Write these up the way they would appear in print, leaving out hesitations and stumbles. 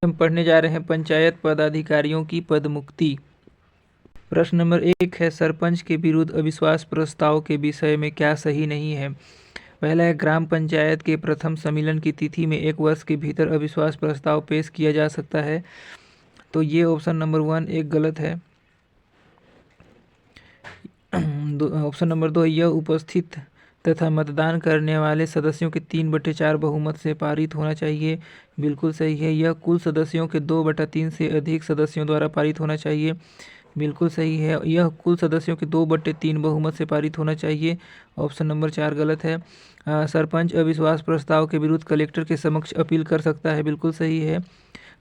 हम पढ़ने जा रहे हैं पंचायत पदाधिकारियों की पदमुक्ति। प्रश्न नंबर 1 है, सरपंच के विरुद्ध अविश्वास प्रस्ताव के विषय में क्या सही नहीं है। पहला है, ग्राम पंचायत के प्रथम सम्मेलन की तिथि में 1 वर्ष के भीतर अविश्वास प्रस्ताव पेश किया जा सकता है। तो ये ऑप्शन नंबर 1 एक गलत है। ऑप्शन नंबर 2, यह उपस्थित तथा मतदान करने वाले सदस्यों के 3/4 बहुमत से पारित होना चाहिए। बिल्कुल सही है। यह कुल सदस्यों के 2/3 से अधिक सदस्यों द्वारा पारित होना चाहिए। बिल्कुल सही है। यह कुल सदस्यों के 2/3 बहुमत से पारित होना चाहिए। ऑप्शन नंबर 4 गलत है। सरपंच अविश्वास प्रस्ताव के विरुद्ध कलेक्टर के समक्ष अपील कर सकता है। बिल्कुल सही है।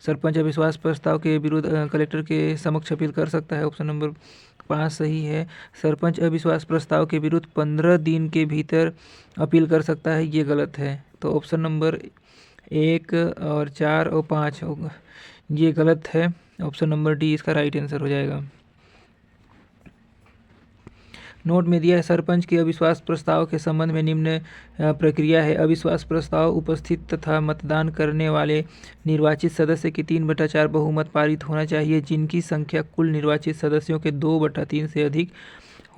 सरपंच अविश्वास प्रस्ताव के विरुद्ध कलेक्टर के समक्ष अपील कर सकता है। ऑप्शन नंबर 5 सही है। सरपंच अविश्वास प्रस्ताव के विरुद्ध 15 दिन के भीतर अपील कर सकता है। ये गलत है। तो ऑप्शन नंबर 1 और 4 और 5 ये गलत है। ऑप्शन नंबर डी इसका राइट आंसर हो जाएगा। नोट में दिया है, सरपंच के अविश्वास प्रस्ताव के संबंध में निम्न प्रक्रिया है। अविश्वास प्रस्ताव उपस्थित तथा मतदान करने वाले निर्वाचित सदस्य की 3/4 बहुमत पारित होना चाहिए, जिनकी संख्या कुल निर्वाचित सदस्यों के 2/3 से अधिक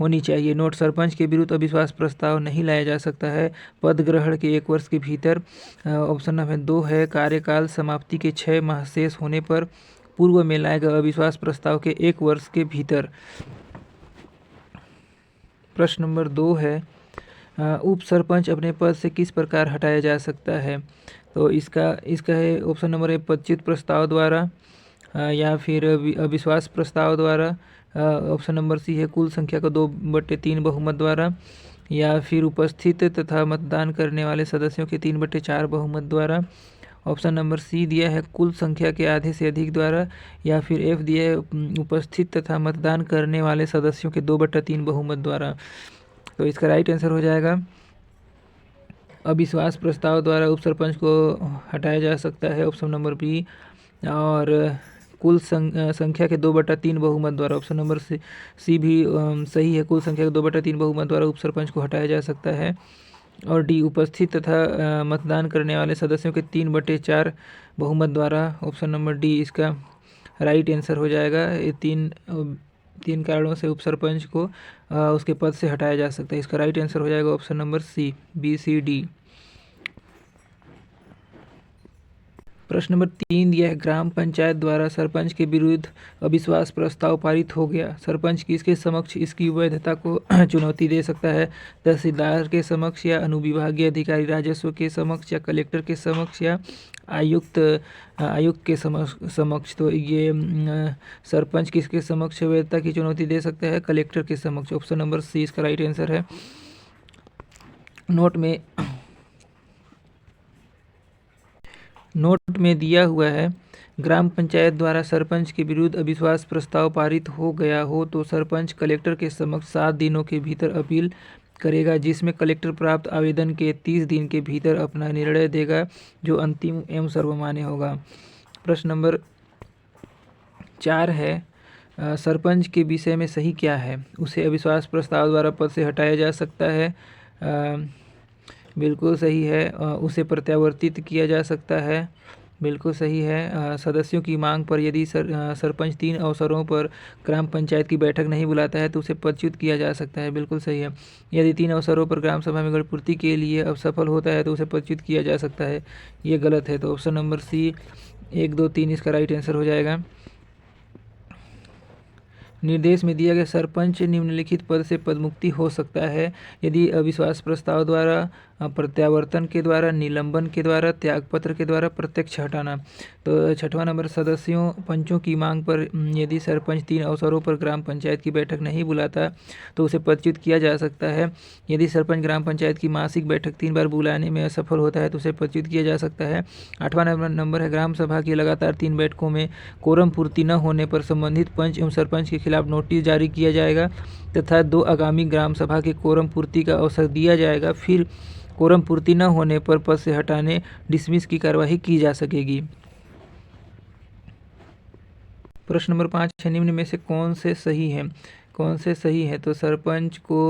होनी चाहिए। नोट, सरपंच के विरुद्ध अविश्वास प्रस्ताव नहीं लाया जा सकता है पद ग्रहण के 1 वर्ष के भीतर। ऑप्शन नंबर 2 है, कार्यकाल समाप्ति के 6 माह शेष होने पर पूर्व में लाए गए अविश्वास प्रस्ताव के 1 वर्ष के भीतर। प्रश्न नंबर 2 है, उप सरपंच अपने पद से किस प्रकार हटाया जा सकता है। तो इसका है ऑप्शन नंबर ए, पदच्युत प्रस्ताव द्वारा या फिर अविश्वास प्रस्ताव द्वारा। ऑप्शन नंबर सी है, कुल संख्या का 2/3 बहुमत द्वारा, या फिर उपस्थित तथा मतदान करने वाले सदस्यों के 3/4 बहुमत द्वारा। ऑप्शन नंबर सी दिया है, कुल संख्या के आधे से अधिक द्वारा, या फिर एफ दिया है, उपस्थित तथा मतदान करने वाले सदस्यों के 2/3 बहुमत द्वारा। तो इसका राइट आंसर हो जाएगा, अविश्वास प्रस्ताव द्वारा उप सरपंच को हटाया जा सकता है। Option number B. और कुल संख्या के 2/3 बहुमत द्वारा। ऑप्शन नंबर सी भी सही है, कुल संख्या के 2/3 बहुमत द्वारा उप सरपंच को हटाया जा सकता है। और डी, उपस्थित तथा मतदान करने वाले सदस्यों के 3/4 बहुमत द्वारा। ऑप्शन नंबर डी इसका राइट आंसर हो जाएगा। ये तीन कारणों से उप सरपंच को उसके पद से हटाया जा सकता है। इसका राइट आंसर हो जाएगा option number C, B C D. प्रश्न नंबर 3 दिया है, ग्राम पंचायत द्वारा सरपंच के विरुद्ध अविश्वास प्रस्ताव पारित हो गया। सरपंच किसके समक्ष इसकी वैधता को चुनौती दे सकता है। तहसीलदार के समक्ष, या अनुविभागीय अधिकारी राजस्व के समक्ष, या कलेक्टर के समक्ष, या आयुक्त के समक्ष। तो ये सरपंच किसके समक्ष वैधता की चुनौती दे सकता है, कलेक्टर के समक्ष। ऑप्शन नंबर सी इसका राइट आंसर है। नोट में दिया हुआ है, ग्राम पंचायत द्वारा सरपंच के विरुद्ध अविश्वास प्रस्ताव पारित हो गया हो तो सरपंच कलेक्टर के समक्ष 7 दिनों के भीतर अपील करेगा, जिसमें कलेक्टर प्राप्त आवेदन के 30 दिन के भीतर अपना निर्णय देगा, जो अंतिम एवं सर्वमान्य होगा। प्रश्न नंबर 4 है, सरपंच के विषय में सही क्या है। उसे अविश्वास प्रस्ताव द्वारा पद से हटाया जा सकता है। बिल्कुल सही है। उसे प्रत्यावर्तित किया जा सकता है। बिल्कुल सही है। सदस्यों की मांग पर यदि सरपंच 3 अवसरों पर ग्राम पंचायत की बैठक नहीं बुलाता है तो उसे पदच्युत किया जा सकता है। बिल्कुल सही है। यदि 3 अवसरों पर ग्राम सभा में गढ़पूर्ति के लिए असफल होता है तो उसे पदच्युत किया जा सकता है। ये गलत है। तो ऑप्शन नंबर सी 1, 2, 3 इसका राइट आंसर हो जाएगा। निर्देश में दिया गया, सरपंच निम्नलिखित पद से पदमुक्ति हो सकता है यदि अविश्वास प्रस्ताव द्वारा, प्रत्यावर्तन के द्वारा, निलंबन के द्वारा, त्यागपत्र के द्वारा, प्रत्यक्ष हटाना। तो 6वां नंबर, सदस्यों पंचों की मांग पर यदि सरपंच 3 अवसरों पर ग्राम पंचायत की बैठक नहीं बुलाता तो उसे पदच्युत किया जा सकता है। यदि सरपंच ग्राम पंचायत की मासिक बैठक 3 बार बुलाने में असफल होता है तो उसे पदच्युत किया जा सकता है। 8वां नंबर है, ग्राम सभा की लगातार 3 बैठकों में कोरम पूर्ति न होने पर संबंधित पंच एवं सरपंच के खिलाफ नोटिस जारी किया जाएगा तथा 2 आगामी ग्राम सभा के कोरम पूर्ति का अवसर दिया जाएगा। फिर कोरम पूर्ति न होने पर पद से हटाने, डिसमिस की कार्यवाही की जा सकेगी। प्रश्न नंबर 5 है, निम्न में से कौन से सही है। तो सरपंच को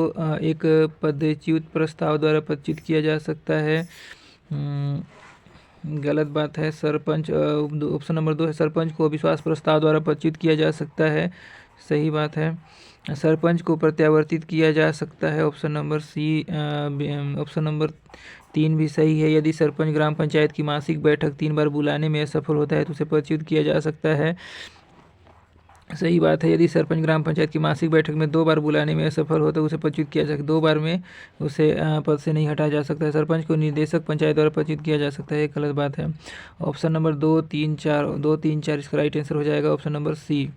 एक पदच्युत प्रस्ताव द्वारा पदच्युत किया जा सकता है। गलत बात है। सरपंच ऑप्शन नंबर 2 है, सरपंच को अविश्वास प्रस्ताव द्वारा पदच्युत किया जा सकता है। सही बात है। सरपंच को प्रत्यावर्तित किया जा सकता है। Option number C. Option number 3 भी सही है। यदि सरपंच ग्राम पंचायत की मासिक बैठक 3 बार बुलाने में असफल होता है तो उसे पदच्युत किया जा सकता है। सही बात है। यदि सरपंच ग्राम पंचायत की मासिक बैठक में 2 बार बुलाने में असफल हो तो उसे पदच्युत किया जा सकता है। 2 बार में उसे पद से नहीं हटाया जा सकता है। सरपंच को निदेशक पंचायत द्वारा पदच्युत किया जा सकता है। ये गलत बात है। ऑप्शन नंबर 2, 3, 4 इसका राइट आंसर हो जाएगा ऑप्शन नंबर सी।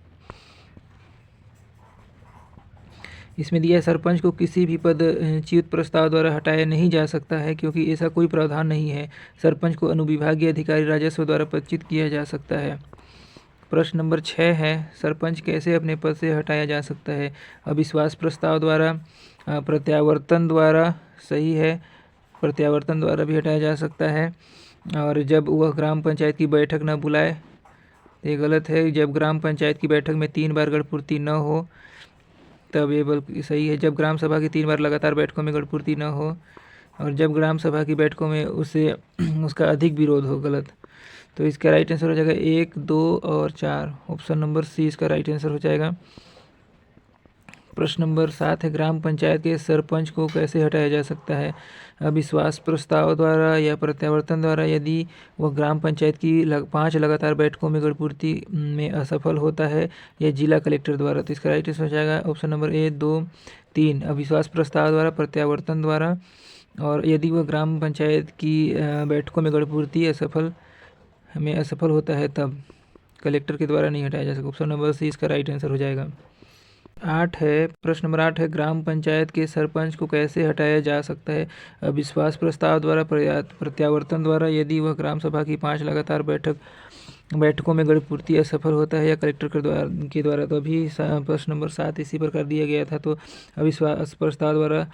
इसमें दिया है सरपंच को किसी भी पदच्युत प्रस्ताव द्वारा हटाया नहीं जा सकता है क्योंकि ऐसा कोई प्रावधान नहीं है। सरपंच को अनुविभागीय अधिकारी राजस्व द्वारा पदच्युत किया जा सकता है। प्रश्न नंबर 6 है, सरपंच कैसे अपने पद से हटाया जा सकता है? अविश्वास प्रस्ताव द्वारा, प्रत्यावर्तन द्वारा। सही है, प्रत्यावर्तन द्वारा भी हटाया जा सकता है। और जब वह ग्राम पंचायत की बैठक न बुलाए, ये गलत है। जब ग्राम पंचायत की बैठक में 3 बार गढ़पूर्ति न हो तब ये बल्कि सही है। जब ग्राम सभा की 3 बार लगातार बैठकों में गढ़पूर्ति न हो, और जब ग्राम सभा की बैठकों में उसे उसका अधिक विरोध हो। गलत। तो इसका राइट आंसर हो जाएगा 1, 2 और 4। ऑप्शन नंबर सी इसका राइट आंसर हो जाएगा। प्रश्न नंबर 7 है, ग्राम पंचायत के सरपंच को कैसे हटाया जा सकता है? अविश्वास प्रस्ताव द्वारा या प्रत्यावर्तन द्वारा यदि वह ग्राम पंचायत की 5 लगातार बैठकों में गढ़पूर्ति में असफल होता है, या जिला कलेक्टर द्वारा। तो इसका राइट आंसर हो जाएगा ऑप्शन नंबर 1, 2, 3। अविश्वास प्रस्ताव द्वारा, प्रत्यावर्तन द्वारा, और यदि वह ग्राम पंचायत की बैठकों में गढ़पूर्ति असफल होता है तब कलेक्टर के द्वारा नहीं हटाया जा सकता। ऑप्शन नंबर सी इसका राइट आंसर हो जाएगा। 8 है, प्रश्न नंबर 8 है, ग्राम पंचायत के सरपंच को कैसे हटाया जा सकता है? अविश्वास प्रस्ताव द्वारा, प्रत्यावर्तन द्वारा, यदि वह ग्राम सभा की 5 लगातार बैठकों में गढ़पूर्ति असफल होता है, या कलेक्टर के द्वारा। तो अभी प्रश्न नंबर 7 इसी प्रकार दिया गया था। तो अविश्वास प्रस्ताव द्वारा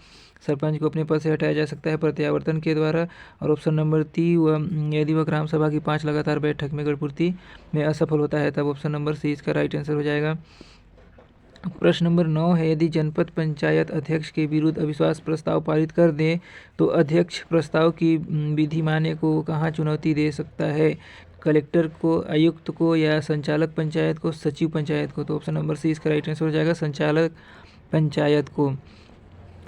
सरपंच को अपने पद से हटाया जा सकता है, प्रत्यावर्तन के द्वारा। और ऑप्शन नंबर 3, यदि वह ग्राम सभा की 5 लगातार बैठक में गढ़पूर्ति में असफल होता है तब। ऑप्शन नंबर सी इसका राइट आंसर हो जाएगा। प्रश्न नंबर 9 है, यदि जनपद पंचायत अध्यक्ष के विरुद्ध अविश्वास प्रस्ताव पारित कर दे तो अध्यक्ष प्रस्ताव की विधिमान्य को कहाँ चुनौती दे सकता है? कलेक्टर को, आयुक्त को, या संचालक पंचायत को, सचिव पंचायत को। तो ऑप्शन नंबर सी इसका राइट आंसर हो जाएगा, संचालक पंचायत को।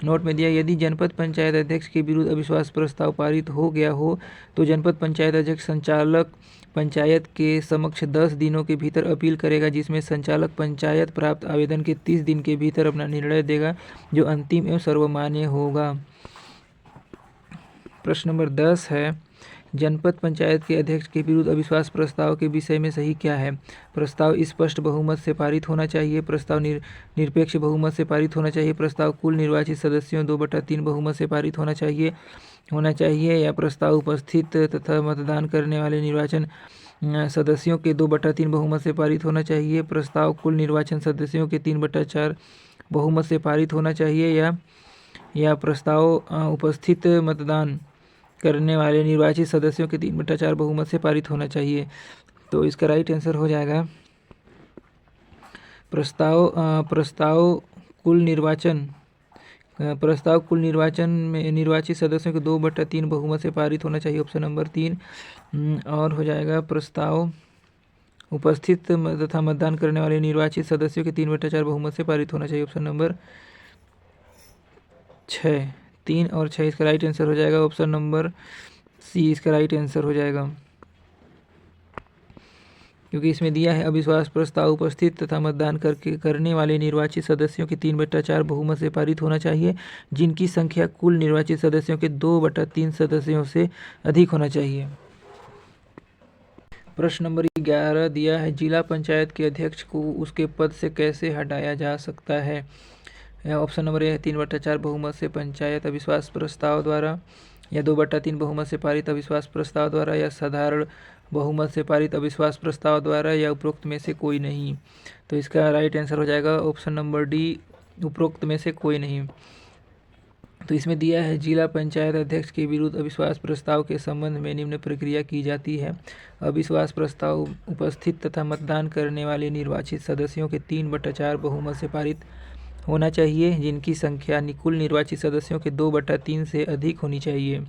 नोट में दिया, यदि जनपद पंचायत अध्यक्ष के विरुद्ध अविश्वास प्रस्ताव पारित हो गया हो तो जनपद पंचायत अध्यक्ष संचालक पंचायत के समक्ष 10 दिनों के भीतर अपील करेगा, जिसमें संचालक पंचायत प्राप्त आवेदन के 30 दिन के भीतर अपना निर्णय देगा, जो अंतिम एवं सर्वमान्य होगा। प्रश्न नंबर 10 है, जनपद पंचायत के अध्यक्ष के विरुद्ध अविश्वास प्रस्ताव के विषय में सही क्या है? प्रस्ताव स्पष्ट बहुमत से पारित होना चाहिए, प्रस्ताव निरपेक्ष बहुमत से पारित होना चाहिए, प्रस्ताव कुल निर्वाचित सदस्यों 2/3 बहुमत से पारित होना चाहिए, या प्रस्ताव उपस्थित तथा मतदान करने वाले निर्वाचन सदस्यों के 2/3 बहुमत से पारित होना चाहिए, प्रस्ताव कुल निर्वाचन सदस्यों के 3/4 बहुमत से पारित होना चाहिए, या प्रस्ताव उपस्थित मतदान करने वाले निर्वाचित सदस्यों के 3/4 बहुमत से पारित होना चाहिए। तो इसका राइट आंसर हो जाएगा प्रस्ताव कुल निर्वाचन में निर्वाचित सदस्यों के 2/3 बहुमत से पारित होना चाहिए। Option number 3। और हो जाएगा प्रस्ताव उपस्थित तथा मतदान करने वाले निर्वाचित सदस्यों के 3/4 बहुमत से पारित होना चाहिए। Option number 6। 3 और 6 इसका राइट आंसर हो जाएगा। ऑप्शन नंबर सी इसका राइट आंसर हो जाएगा, क्योंकि इसमें दिया है अविश्वास प्रस्ताव उपस्थित तथा मतदान करने वाले निर्वाचित सदस्यों के 3/4 बहुमत से पारित होना चाहिए, जिनकी संख्या कुल निर्वाचित सदस्यों के 2/3 सदस्यों से अधिक होना चाहिए। प्रश्न नंबर 11 दिया है, जिला पंचायत के अध्यक्ष को उसके पद से कैसे हटाया जा सकता है? ऑप्शन नंबर ए है 3/4 बहुमत से पंचायत अविश्वास प्रस्ताव द्वारा, या 2/3 बहुमत से पारित अविश्वास प्रस्ताव द्वारा, या साधारण बहुमत से पारित अविश्वास प्रस्ताव द्वारा, या उपरोक्त में से कोई नहीं। तो इसका राइट आंसर हो जाएगा ऑप्शन नंबर डी, उपरोक्त में से कोई नहीं। तो इसमें दिया है, जिला पंचायत अध्यक्ष के विरुद्ध अविश्वास प्रस्ताव के संबंध में निम्न प्रक्रिया की जाती है। अविश्वास प्रस्ताव उपस्थित तथा मतदान करने वाले निर्वाचित सदस्यों के 3/4 बहुमत से पारित होना चाहिए, जिनकी संख्या कुल निर्वाचित सदस्यों के 2/3 से अधिक होनी चाहिए।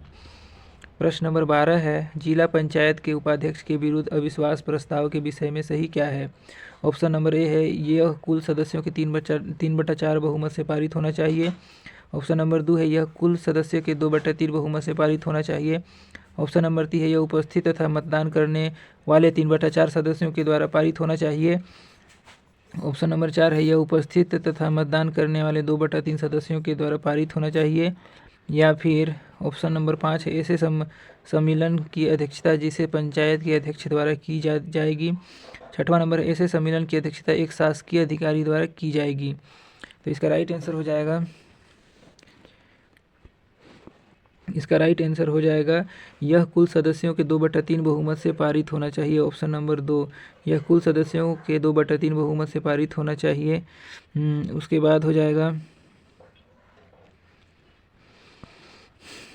प्रश्न नंबर 12 है, जिला पंचायत के उपाध्यक्ष के विरुद्ध अविश्वास प्रस्ताव के विषय में सही क्या है? ऑप्शन नंबर ए है, यह कुल सदस्यों के 3/4 बहुमत से पारित होना चाहिए। ऑप्शन नंबर 2 है, यह कुल सदस्यों के 2/3 बहुमत से पारित होना चाहिए। ऑप्शन नंबर 3 है, यह उपस्थित तथा मतदान करने वाले 3/4 सदस्यों के द्वारा पारित होना चाहिए। ऑप्शन नंबर 4 है, यह उपस्थित तथा मतदान करने वाले 2/3 सदस्यों के द्वारा पारित होना चाहिए। या फिर ऑप्शन नंबर 5 है, ऐसे सम्मेलन की अध्यक्षता जिसे पंचायत के अध्यक्ष द्वारा की जाएगी। छठवां नंबर, ऐसे सम्मेलन की अध्यक्षता एक शासकीय अधिकारी द्वारा की जाएगी। तो इसका राइट आंसर हो जाएगा यह कुल सदस्यों के 2/3 बहुमत से पारित होना चाहिए। ऑप्शन नंबर 2, यह कुल सदस्यों के 2/3 बहुमत से पारित होना चाहिए। उसके बाद हो जाएगा,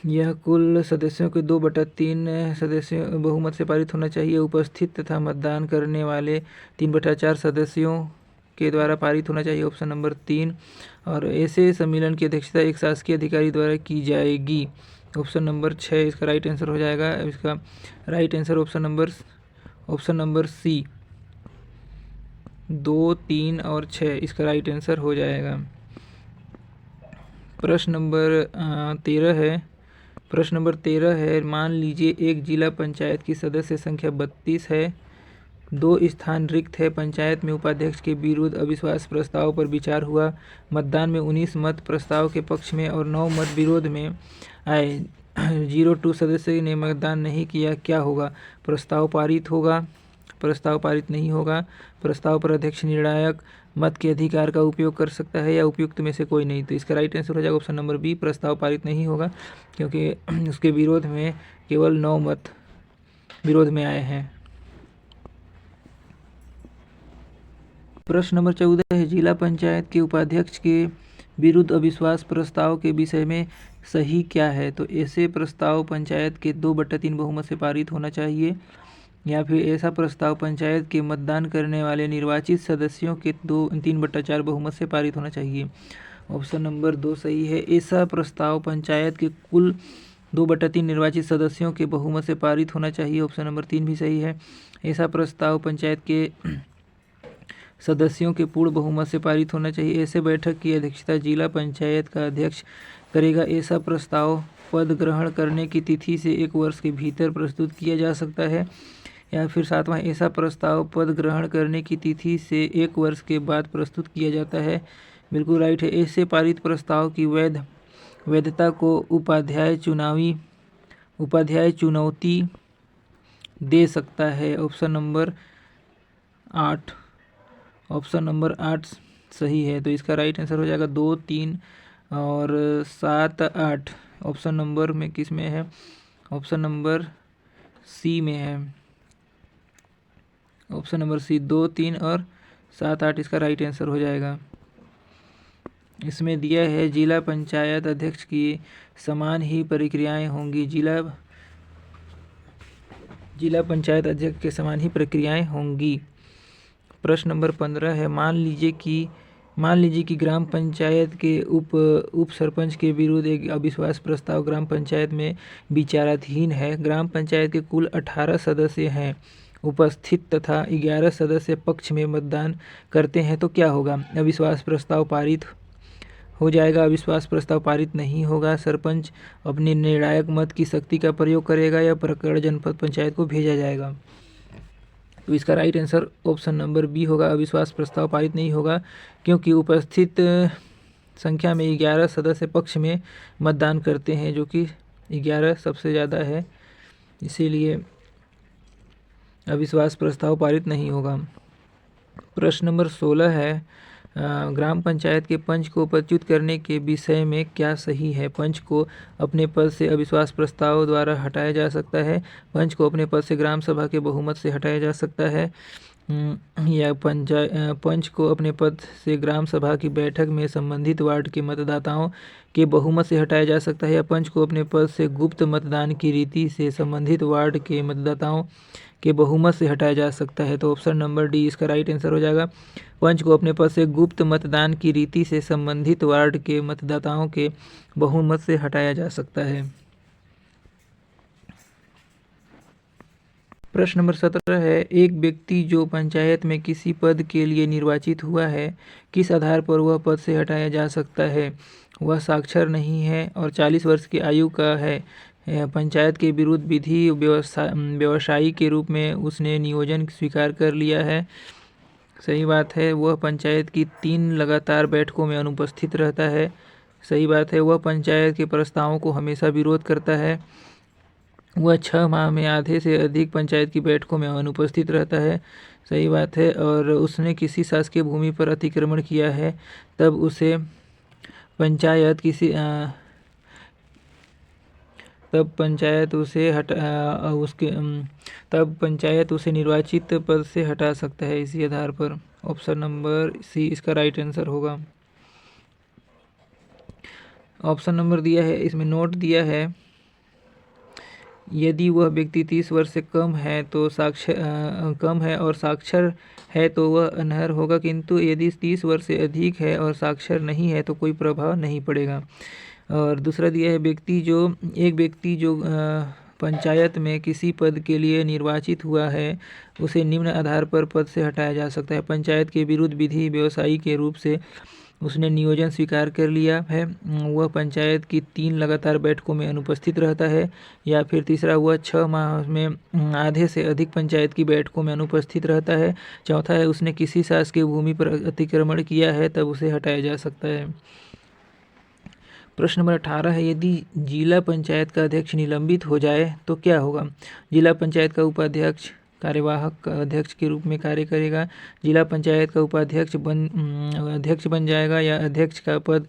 यह कुल सदस्यों के 2/3 सदस्यों बहुमत से पारित होना चाहिए। उपस्थित तथा मतदान करने वाले 3/4 सदस्यों के द्वारा पारित होना चाहिए। ऑप्शन नंबर 3, और ऐसे सम्मेलन की अध्यक्षता एक शासकीय अधिकारी द्वारा की जाएगी। ऑप्शन नंबर 6 इसका राइट आंसर हो जाएगा। इसका right answer option number C, 2, 3 और 6 इसका राइट आंसर हो जाएगा। प्रश्न नंबर 13 है, मान लीजिए एक जिला पंचायत की सदस्य संख्या 32 है, 2 स्थान रिक्त है। पंचायत में उपाध्यक्ष के विरुद्ध अविश्वास प्रस्ताव पर विचार हुआ। मतदान में 19 मत प्रस्ताव के पक्ष में और 9 मत विरोध में आए। 02 सदस्य ने मतदान नहीं किया, क्या होगा? प्रस्ताव पारित होगा, प्रस्ताव पारित नहीं होगा। प्रस्ताव पर अध्यक्ष निर्णायक मत के अधिकार का उपयोग कर सकता है या उपयुक्त में से कोई नहीं। तो इसका राइट आंसर हो जाएगा ऑप्शन नंबर बी, प्रस्ताव पारित नहीं होगा, क्योंकि उसके विरोध में केवल 9 मत विरोध में आए हैं। प्रश्न नंबर 14 है, जिला पंचायत के उपाध्यक्ष के विरुद्ध अविश्वास प्रस्ताव के विषय में सही क्या है? तो ऐसे प्रस्ताव पंचायत के 2/3 बहुमत से पारित होना चाहिए। या फिर ऐसा प्रस्ताव पंचायत के मतदान करने वाले निर्वाचित सदस्यों के 3/4 बहुमत से पारित होना चाहिए। ऑप्शन नंबर 2 सही है, ऐसा प्रस्ताव पंचायत के कुल 2/3 निर्वाचित सदस्यों के बहुमत से पारित होना चाहिए। ऑप्शन नंबर 3 भी सही है, ऐसा प्रस्ताव पंचायत के सदस्यों के पूर्ण बहुमत से पारित होना चाहिए। ऐसे बैठक की अध्यक्षता जिला पंचायत का अध्यक्ष करेगा। ऐसा प्रस्ताव पद ग्रहण करने की तिथि से 1 वर्ष के भीतर प्रस्तुत किया जा सकता है। या फिर 7वां, ऐसा प्रस्ताव पद ग्रहण करने की तिथि से 1 वर्ष के बाद प्रस्तुत किया जाता है। बिल्कुल राइट है, ऐसे पारित प्रस्ताव की वैधता को उपाध्याय चुनौती दे सकता है। ऑप्शन नंबर 8 सही है। तो इसका राइट आंसर हो जाएगा 2, 3 और 7, 8। ऑप्शन नंबर में किस में है? ऑप्शन नंबर सी में है। ऑप्शन नंबर सी, 2, 3 और 7, 8 इसका राइट आंसर हो जाएगा। इसमें दिया है जिला पंचायत अध्यक्ष की समान ही प्रक्रियाएं होंगी। जिला पंचायत अध्यक्ष के समान ही प्रक्रियाएं होंगी। प्रश्न नंबर 15 है, मान लीजिए कि ग्राम पंचायत के उप सरपंच के विरुद्ध एक अविश्वास प्रस्ताव ग्राम पंचायत में विचाराधीन है। ग्राम पंचायत के कुल 18 सदस्य हैं उपस्थित तथा 11 सदस्य पक्ष में मतदान करते हैं, तो क्या होगा? अविश्वास प्रस्ताव पारित हो जाएगा, अविश्वास प्रस्ताव पारित नहीं होगा। सरपंच अपने निर्णायक मत की शक्ति का प्रयोग करेगा या प्रकरण जनपद पंचायत को भेजा जाएगा। तो इसका right answer option number B होगा, अविश्वास प्रस्ताव पारित नहीं होगा, क्योंकि उपस्थित संख्या में 11 सदस्य पक्ष में मतदान करते हैं, जो कि 11 सबसे ज़्यादा है, इसीलिए अविश्वास प्रस्ताव पारित नहीं होगा। प्रश्न नंबर 16 है, ग्राम पंचायत के पंच को पदच्युत करने के विषय में क्या सही है? पंच को अपने पद से अविश्वास प्रस्ताव द्वारा हटाया जा सकता है। पंच को अपने पद से ग्राम सभा के बहुमत से हटाया जा सकता है। या पंच को अपने पद से ग्राम सभा की बैठक में संबंधित वार्ड के मतदाताओं के बहुमत से हटाया जा सकता है। या पंच को अपने पद से गुप्त मतदान की रीति से संबंधित वार्ड के मतदाताओं के बहुमत से हटाया जा सकता है। तो ऑप्शन नंबर डी इसका राइट आंसर हो जाएगा। पंच को अपने पद से गुप्त मतदान की रीति से संबंधित वार्ड के मतदाताओं के बहुमत से हटाया जा सकता है। प्रश्न नंबर 17 है, एक व्यक्ति जो पंचायत में किसी पद के लिए निर्वाचित हुआ है, किस आधार पर वह पद से हटाया जा सकता है? वह साक्षर नहीं है और 40 वर्ष की आयु का है, पंचायत के विरुद्ध विधि व्यवसायी के रूप में उसने नियोजन स्वीकार कर लिया है। सही बात है। वह पंचायत की 3 लगातार बैठकों में अनुपस्थित रहता है। सही बात है। वह पंचायत के प्रस्तावों को हमेशा विरोध करता है। वह 6 माह में आधे से अधिक पंचायत की बैठकों में अनुपस्थित रहता है। सही बात है। और उसने किसी शासकीय भूमि पर अतिक्रमण किया है, तब उसे पंचायत किसी तब पंचायत उसे तब पंचायत उसे निर्वाचित पद से हटा सकता है इसी आधार पर। ऑप्शन नंबर सी इसका राइट आंसर होगा। ऑप्शन नंबर दिया है, इसमें नोट दिया है, यदि वह व्यक्ति 30 वर्ष से कम है और साक्षर है तो वह अनर्ह होगा, किंतु यदि 30 वर्ष से अधिक है और साक्षर नहीं है तो कोई प्रभाव नहीं पड़ेगा। और दूसरा दिया है, एक व्यक्ति जो पंचायत में किसी पद के लिए निर्वाचित हुआ है, उसे निम्न आधार पर पद से हटाया जा सकता है। पंचायत के विरुद्ध विधि व्यवसायी के रूप से उसने नियोजन स्वीकार कर लिया है। वह पंचायत की 3 लगातार बैठकों में अनुपस्थित रहता है। या फिर तीसरा, वह 6 माह में आधे से अधिक पंचायत की बैठकों में अनुपस्थित रहता है। चौथा है, उसने किसी शासकीय भूमि पर अतिक्रमण किया है, तब उसे हटाया जा सकता है। प्रश्न नंबर 18 है, यदि जिला पंचायत का अध्यक्ष निलंबित हो जाए तो क्या होगा? जिला पंचायत का उपाध्यक्ष कार्यवाहक अध्यक्ष के रूप में कार्य करेगा। जिला पंचायत का उपाध्यक्ष अध्यक्ष बन जाएगा, या अध्यक्ष का पद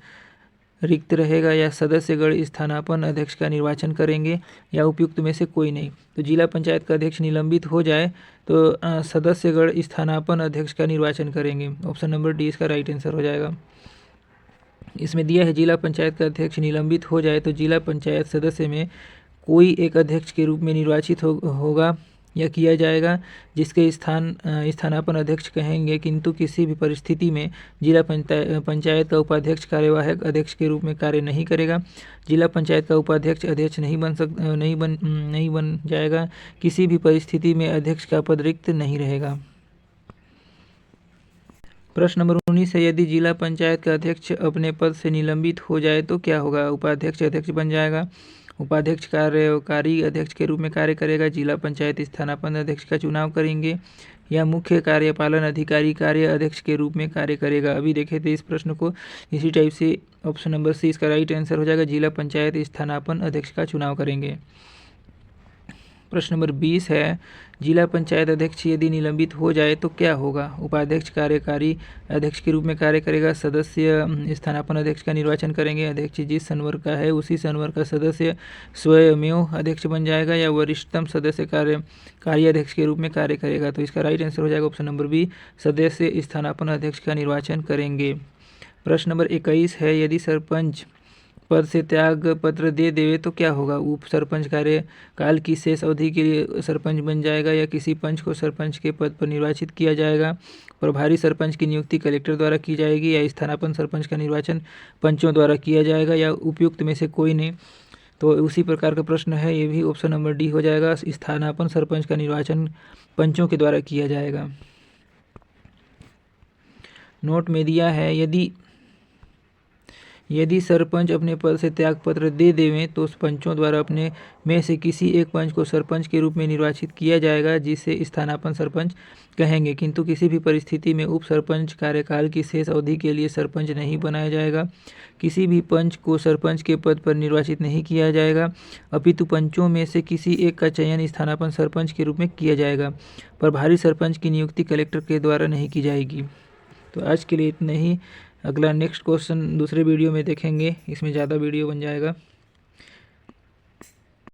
रिक्त रहेगा, या सदस्यगण स्थानापन्न अध्यक्ष का निर्वाचन करेंगे, या उपयुक्त में से कोई नहीं। तो जिला पंचायत का अध्यक्ष निलंबित हो जाए तो सदस्यगण स्थानापन्न अध्यक्ष का निर्वाचन करेंगे। ऑप्शन नंबर डी इसका राइट आंसर हो जाएगा। इसमें दिया है, जिला पंचायत का अध्यक्ष निलंबित हो जाए तो जिला पंचायत सदस्य में कोई एक अध्यक्ष के रूप में निर्वाचित होगा या किया जाएगा, जिसके स्थानापन्न अध्यक्ष कहेंगे, किंतु किसी भी परिस्थिति में जिला पंचायत का उपाध्यक्ष कार्यवाहक अध्यक्ष के रूप में कार्य नहीं करेगा। जिला पंचायत का उपाध्यक्ष अध्यक्ष नहीं बन जाएगा। किसी भी परिस्थिति में अध्यक्ष का पद रिक्त नहीं रहेगा। प्रश्न नंबर 19 है, यदि जिला पंचायत का अध्यक्ष अपने पद से निलंबित हो जाए तो क्या होगा? उपाध्यक्ष अध्यक्ष बन जाएगा। उपाध्यक्ष कार्यकारी अध्यक्ष के रूप में कार्य करेगा। जिला पंचायत स्थानापन्न अध्यक्ष का चुनाव करेंगे, या मुख्य कार्यपालन अधिकारी कार्य अध्यक्ष के रूप में कार्य करेगा। अभी देखे थे इस प्रश्न को, इसी टाइप से ऑप्शन नंबर सी इसका राइट आंसर हो जाएगा। जिला पंचायत स्थानापन्न अध्यक्ष का चुनाव करेंगे। प्रश्न नंबर 20 है, जिला पंचायत अध्यक्ष यदि निलंबित हो जाए तो क्या होगा? उपाध्यक्ष कार्यकारी अध्यक्ष के रूप में कार्य करेगा। सदस्य स्थानापन्न अध्यक्ष का निर्वाचन करेंगे। अध्यक्ष जिस संवर्ग का है उसी संवर्ग का सदस्य स्वयमेव अध्यक्ष बन जाएगा, या वरिष्ठतम सदस्य कार्य अध्यक्ष के रूप में कार्य करेगा। तो इसका राइट आंसर हो जाएगा ऑप्शन नंबर बी, सदस्य स्थानापन्न अध्यक्ष का निर्वाचन करेंगे। प्रश्न नंबर 21 है, यदि सरपंच पद से त्याग पत्र दे देवे तो क्या होगा? उप सरपंच कार्यकाल की शेष अवधि के लिए सरपंच बन जाएगा, या किसी पंच को सरपंच के पद पर निर्वाचित किया जाएगा। प्रभारी सरपंच की नियुक्ति कलेक्टर द्वारा की जाएगी, या स्थानापन्न सरपंच का निर्वाचन पंचों द्वारा किया जाएगा, या उपयुक्त में से कोई नहीं। तो उसी प्रकार का प्रश्न है, ये भी ऑप्शन नंबर डी हो जाएगा। स्थानापन्न सरपंच का निर्वाचन पंचों के द्वारा किया जाएगा। नोट में दिया है, यदि सरपंच अपने पद से त्यागपत्र दे देवें तो पंचों द्वारा अपने में से किसी एक पंच को सरपंच के रूप में निर्वाचित किया जाएगा, जिसे स्थानापन्न सरपंच कहेंगे, किंतु किसी भी परिस्थिति में उप सरपंच कार्यकाल की शेष अवधि के लिए सरपंच नहीं बनाया जाएगा। किसी भी पंच को सरपंच के पद पर निर्वाचित नहीं किया जाएगा, अपितु पंचों में से किसी एक का चयन स्थानापन्न सरपंच के रूप में किया जाएगा। प्रभारी सरपंच की नियुक्ति कलेक्टर के द्वारा नहीं की जाएगी। तो आज के लिए इतना ही। अगला नेक्स्ट क्वेश्चन दूसरे वीडियो में देखेंगे, इसमें ज़्यादा वीडियो बन जाएगा।